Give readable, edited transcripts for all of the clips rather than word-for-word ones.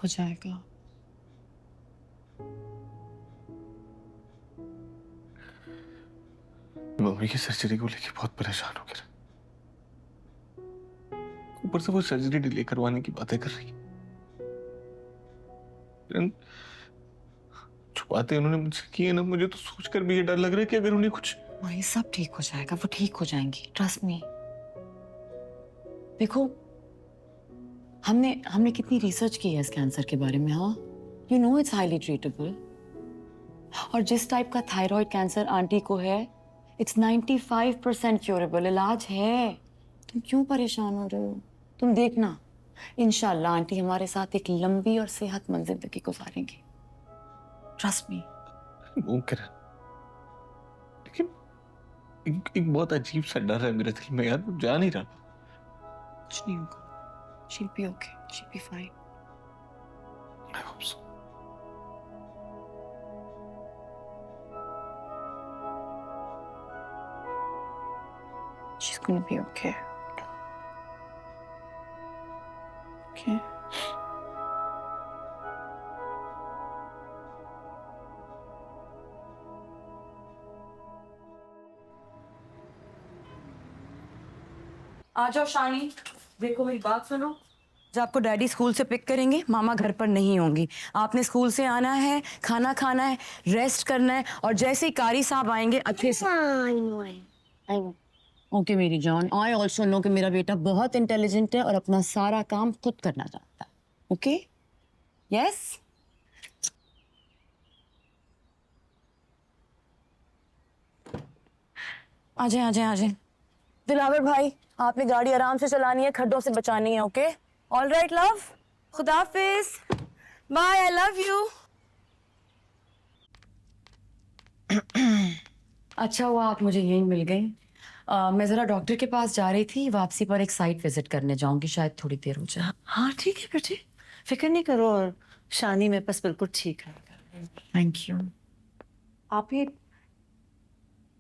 हो जाएगा। मम्मी की सर्जरी को लेके बहुत परेशान हो गया। ऊपर से वो सर्जरी डिले करवाने की बातें कर रही है। जो बातें उन्होंने मुझसे की है ना, मुझे तो सोचकर भी ये डर लग रहा है कि अगर उन्हें कुछ। वही सब ठीक हो जाएगा, वो ठीक हो जाएंगी, ट्रस्ट मी। देखो, हमने हमने कितनी रिसर्च की है इस कैंसर के बारे में। हाँ, you know it's highly treatable. और जिस टाइप का थायराइड कैंसर आंटी को है, इट्स 95% क्योरेबल, इलाज है। तुम क्यों परेशान हो रहे हो? तुम देखना, इंशाल्लाह आंटी हमारे साथ एक लंबी और सेहतमंद जिंदगी गुजारेंगी। Trust me. मुमकिन है, लेकिन एक बहुत अजीब सा डर है मेरे दिल में यार, वो जा नहीं रहा। कुछ नहीं होगा। She'll be okay. She'll be fine. I hope so. She's gonna be okay. Okay. आ जाओ शानी। देखो मेरी बात सुनो। जब आपको डैडी स्कूल से पिक करेंगे, मामा घर पर नहीं होंगी। आपने स्कूल से आना है, खाना खाना है, रेस्ट करना है, और जैसे ही कारी साहब आएंगे अच्छे से। I know. ओके मेरी जान, आई ऑल्सो नो कि मेरा बेटा बहुत इंटेलिजेंट है और अपना सारा काम खुद करना चाहता है। Okay, yes. आ जाए आ जाए आ जाए। दिलावर भाई, आपने गाड़ी आराम से चलानी है, खड्डों से बचानी है। ओके, ऑल राइट लव, खुदाफिज, बाय, आई लव यू। अच्छा हुआ आप मुझे यहीं मिल गई। मैं जरा डॉक्टर के पास जा रही थी, वापसी पर एक साइट विजिट करने जाऊंगी, शायद थोड़ी देर हो जाए। हाँ ठीक है बेटी, फिक्र नहीं करो। और शानी मेरे पास बिल्कुल ठीक है। Thank you. आप ही,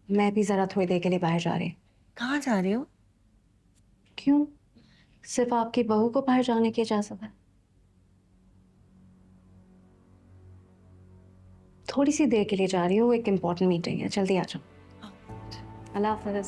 मैं भी जरा थोड़ी देर के लिए बाहर जा रही हूँ। कहाँ जा रही हो? क्यों? सिर्फ आपकी बहू को बाहर जाने की इजाजत है? थोड़ी सी देर के लिए जा रही हूँ, एक इम्पोर्टेंट मीटिंग है, जल्दी आ जाओ। अल्लाह हाफिज।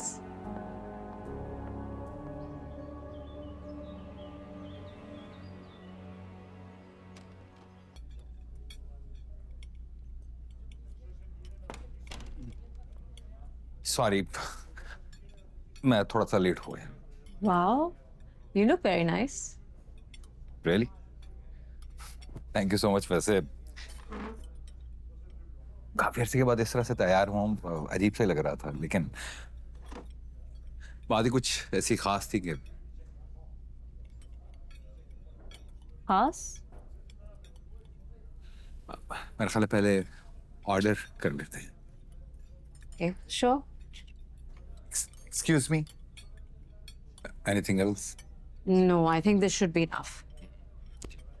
सॉरी, मैं थोड़ा सा लेट हो गया। Wow, you look very nice. Really? Thank you so much. वैसे काफी अरसे के बाद इस तरह से तैयार हुआ, अजीब सा ही लग रहा था, लेकिन बात ही कुछ ऐसी खास थी कि खास? मेरा ख्याल है पहले ऑर्डर कर लेते हैं। Okay, sure. Excuse me, anything else? No, I think this should be enough.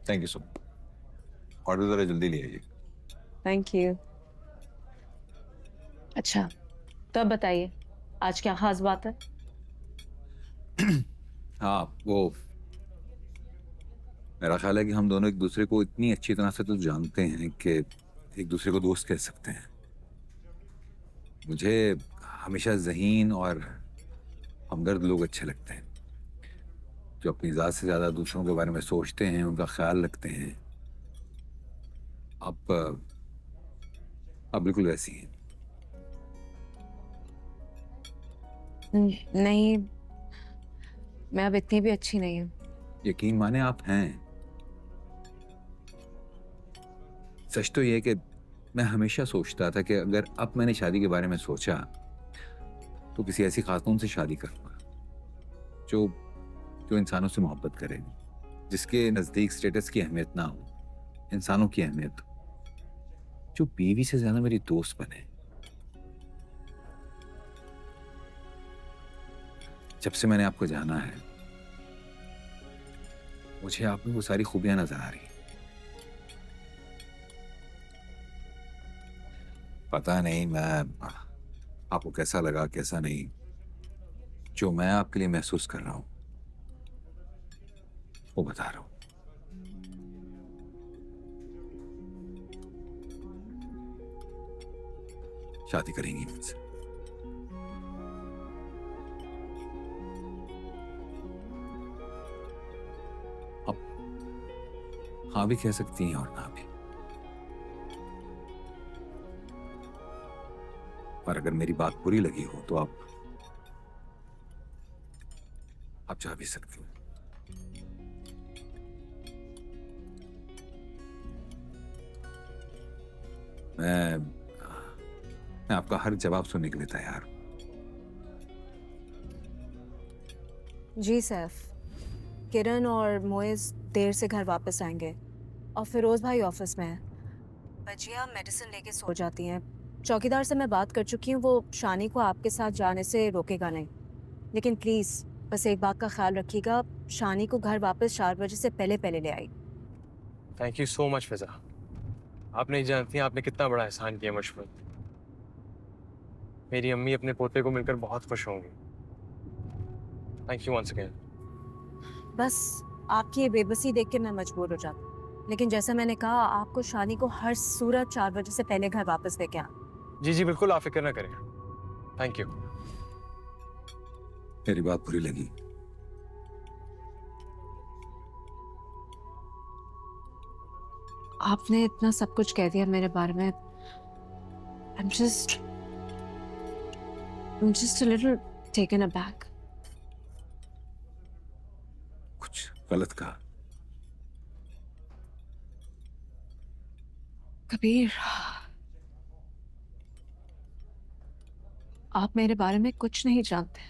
Thank you so much. Order जरा जल्दी ले आइए। Thank you. अच्छा, तो अब बताइए, आज क्या खास बात है? हाँ, वो मेरा ख्याल है कि हम दोनों एक दूसरे को इतनी अच्छी तरह से तो जानते हैं कि एक दूसरे को दोस्त कह सकते हैं। मुझे हमेशा ज़हीन और हमदर्द लोग अच्छे लगते हैं, जो अपनी ज़ात से ज़्यादा दूसरों के बारे में सोचते हैं, उनका ख्याल रखते हैं। आप बिल्कुल वैसी हैं। नहीं, मैं अब इतनी भी अच्छी नहीं हूँ। यकीन माने आप हैं। सच तो ये है कि मैं हमेशा सोचता था कि अगर अब मैंने शादी के बारे में सोचा तो किसी ऐसी खातून से शादी करूंगा जो जो इंसानों से मोहब्बत करे, जिसके नजदीक स्टेटस की अहमियत ना हो, इंसानों की अहमियत हो, जो बीवी से ज्यादा मेरी दोस्त बने। जब से मैंने आपको जाना है, मुझे आप में वो सारी खूबियां नजर आ रही। पता नहीं मैं आपको कैसा लगा कैसा नहीं, जो मैं आपके लिए महसूस कर रहा हूं वो बता रहा हूं। शादी करेंगी मुझसे। अब हाँ भी कह सकती हैं और ना भी। और अगर मेरी बात बुरी लगी हो तो आप जा भी सकते हो। मैं आपका हर जवाब सुनने के लिए तैयार हूं। जी सैफ, किरण और मोइज देर से घर वापस आएंगे और फिरोज भाई ऑफिस में है। बजिया मेडिसिन लेके सो जाती हैं। चौकीदार से मैं बात कर चुकी हूँ, वो शानी को आपके साथ जाने से रोकेगा नहीं। लेकिन प्लीज़ बस एक बात का ख्याल रखिएगा, शानी को घर वापस 4 बजे से पहले पहले ले आई। थैंक यू सो मच फिजा। आप नहीं जानती हैं आपने कितना बड़ा एहसान किया मुझ पर। मेरी अम्मी अपने पोते को मिलकर बहुत खुश होंगी। Thank you once again. बस आपकी ये बेबसी देख के मैं मजबूर हो जाती हूँ, लेकिन जैसा मैंने कहा आपको शानी को हर सूरत 4 बजे से पहले घर वापस लेके आना। जी जी बिल्कुल, आप फिक्र ना करें। Thank you. मेरी बात बुरी लगी? आपने इतना सब कुछ कह दिया मेरे बारे में। I'm just a little taken aback. कुछ गलत कहा? कबीर, आप मेरे बारे में कुछ नहीं जानते।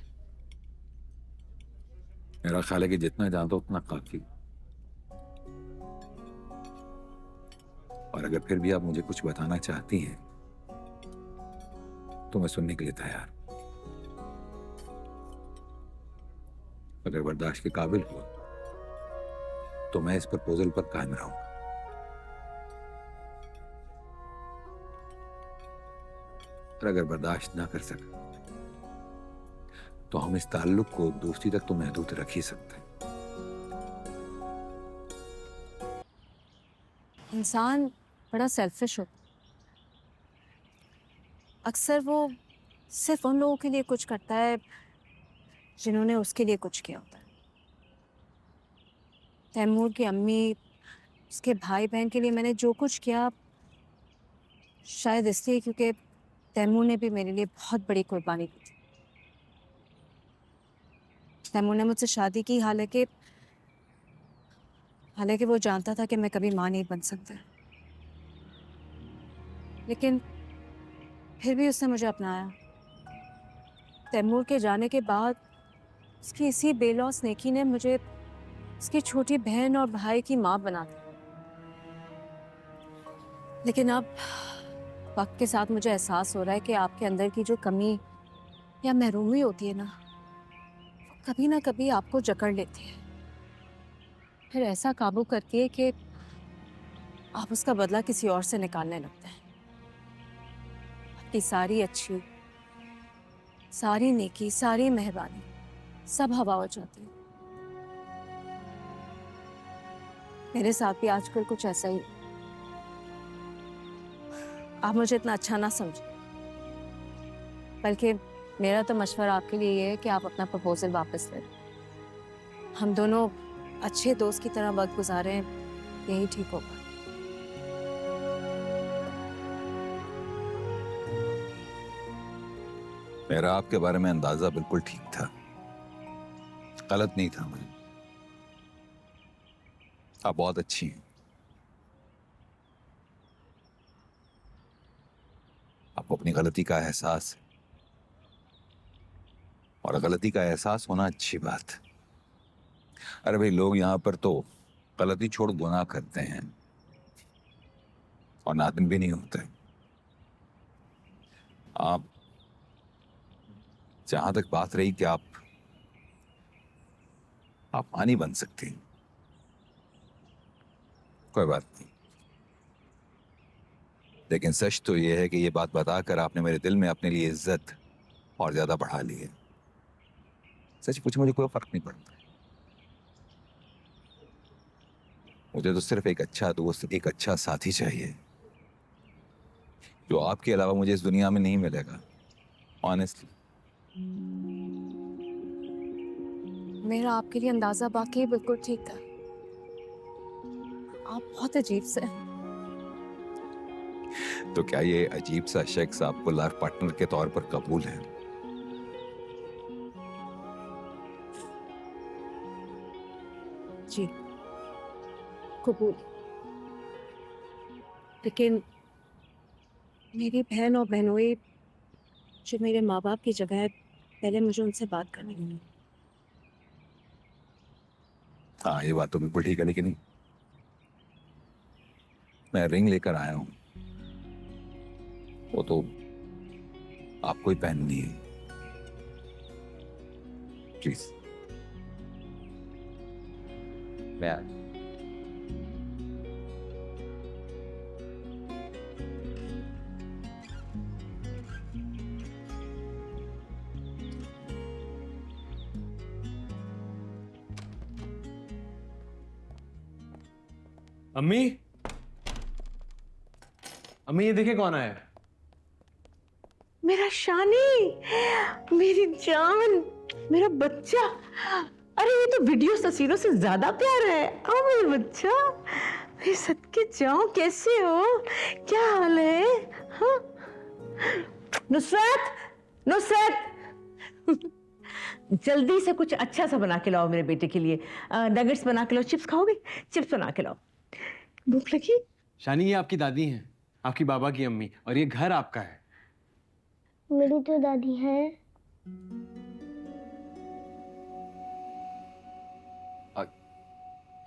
मेरा ख्याल है कि जितना जानता हूं उतना काफी। और अगर फिर भी आप मुझे कुछ बताना चाहती हैं तो मैं सुनने के लिए तैयार हूं। अगर बर्दाश्त के काबिल हो तो मैं इस प्रपोजल पर कायम रहूंगा। और अगर बर्दाश्त ना कर सका तो हम इस ताल्लुक को दोस्ती तक तो महदूद रख ही सकते हैं। इंसान बड़ा सेल्फिश होता है। अक्सर वो सिर्फ उन लोगों के लिए कुछ करता है जिन्होंने उसके लिए कुछ किया होता है। तैमूर की अम्मी, उसके भाई बहन के लिए मैंने जो कुछ किया, शायद इसलिए क्योंकि तैमूर ने भी मेरे लिए बहुत बड़ी कुर्बानी दी थी। तैमूर ने मुझसे शादी की, हालांकि वो जानता था कि मैं कभी माँ नहीं बन सकता, लेकिन फिर भी उसने मुझे अपनाया। तैमूर के जाने के बाद उसकी इसी बेलौस नेकी ने मुझे उसकी छोटी बहन और भाई की माँ बना दी। लेकिन अब वक्त के साथ मुझे एहसास हो रहा है कि आपके अंदर की जो कमी या महरूमी होती है ना, वो कभी ना कभी आपको जकड़ लेती है, फिर ऐसा काबू करती है कि आप उसका बदला किसी और से निकालने लगते हैं। आपकी सारी अच्छी, सारी नेकी, सारी मेहरबानी सब हवा हो जाती है। मेरे साथ भी आजकल कुछ ऐसा ही। आप मुझे इतना अच्छा ना समझें, बल्कि मेरा तो मशवरा आपके लिए ये है कि आप अपना प्रपोजल वापस लें। हम दोनों अच्छे दोस्त की तरह वक्त गुजारें, यही ठीक होगा। मेरा आपके बारे में अंदाजा बिल्कुल ठीक था, गलत नहीं था। मैं आप बहुत अच्छी हैं। आपको अपनी गलती का एहसास है, और गलती का एहसास होना अच्छी बात है। अरे भाई, लोग यहाँ पर तो गलती छोड़ गुनाह करते हैं और नादिम भी नहीं होते। आप, जहां तक बात रही कि आप मां नहीं बन सकती, कोई बात नहीं। लेकिन सच तो यह है कि ये बात बताकर आपने मेरे दिल में अपने लिए इज्जत और ज्यादा बढ़ा ली है। सच पूछे मुझे कोई फर्क नहीं पड़ता। मुझे तो सिर्फ एक अच्छा दोस्त, एक अच्छा साथी चाहिए, जो आपके अलावा मुझे इस दुनिया में नहीं मिलेगा, ऑनेस्टली। मेरा आपके लिए अंदाजा बाकी बिल्कुल ठीक था। आप बहुत अजीब से हैं। तो क्या ये अजीब सा शख्स आपको लाइफ पार्टनर के तौर पर कबूल है? जी कबूल। लेकिन मेरी बहन और बहनोई जो मेरे माँ बाप की जगह है, पहले मुझे उनसे बात करनी है। हाँ, ये बात तो बिल्कुल ठीक है, लेकिन मैं रिंग लेकर आया हूं, वो तो आपको ही पहननी है। प्लीज। मैं अम्मी, अम्मी ये देखिए कौन आया है। मेरा शानी, मेरी जान, मेरा बच्चा। अरे ये तो वीडियो तस्वीरों से ज्यादा प्यारा है। ओ मेरा बच्चा, मेरे सदके जाओ, कैसे हो? क्या हाल है? हाँ? नुसरत, नुसरत, जल्दी से कुछ अच्छा सा बना के लाओ मेरे बेटे के लिए। नगेट्स बना के लाओ। चिप्स खाओगे? चिप्स बना के लाओ। भूख लगी? शानी ये आपकी दादी हैं, आपकी बाबा की अम्मी, और ये घर आपका है। मेरी तो दादी है।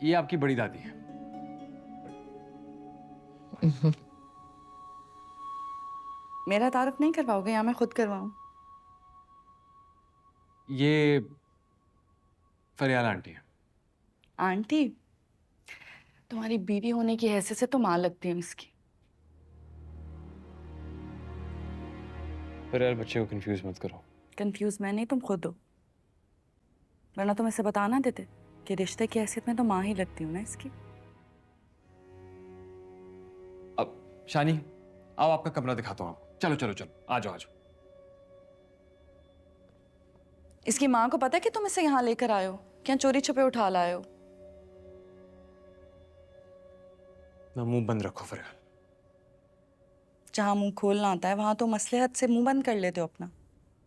ये आपकी बड़ी दादी है। मेरा तारुफ नहीं करवाओगे या मैं खुद करवाऊं? ये फरियाल आंटी है। आंटी, तुम्हारी बीवी होने की हैसियत से तो माँ लगती है इसकी। फरियाल बच्चे को कंफ्यूज मत करो। कंफ्यूज मैं नहीं, तुम खुद हो। वरना तुम इसे बता ना देते कि रिश्ते की हैसियत में तो माँ ही लगती हूँ ना इसकी। अब शानी आओ, आपका कमरा दिखाता हूँ आपको। चलो चलो चलो, आ जाओ आ जाओ। इसकी माँ को पता है कि तुम इसे यहाँ लेकर आए हो? क्या चोरी छुपे उठा लाए हो? ना मुंह बंद रखो फरियाल। जहाँ मुंह खोलना आता है वहां तो मसलहत से मुंह बंद कर लेते हो अपना।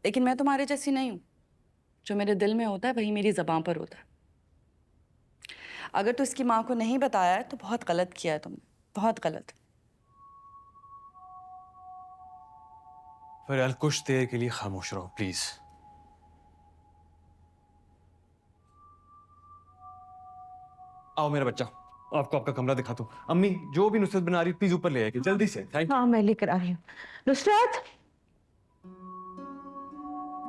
लेकिन मैं तुम्हारे जैसी नहीं हूँ। जो मेरे दिल में होता है वही मेरी जबान पर होता है। अगर तो इसकी माँ को नहीं बताया है तो बहुत गलत किया है तुमने, बहुत गलत। फरियाल कुछ देर के लिए खामोश रहो प्लीज। आओ मेरा बच्चा, आपको आपका कमरा दिखाता हूँ। अम्मी जो भी नुसरत बना रही है प्लीज ऊपर ले आएगी जल्दी से। Thank you. हाँ मैं लेकर आ रही हूँ। नुसरत,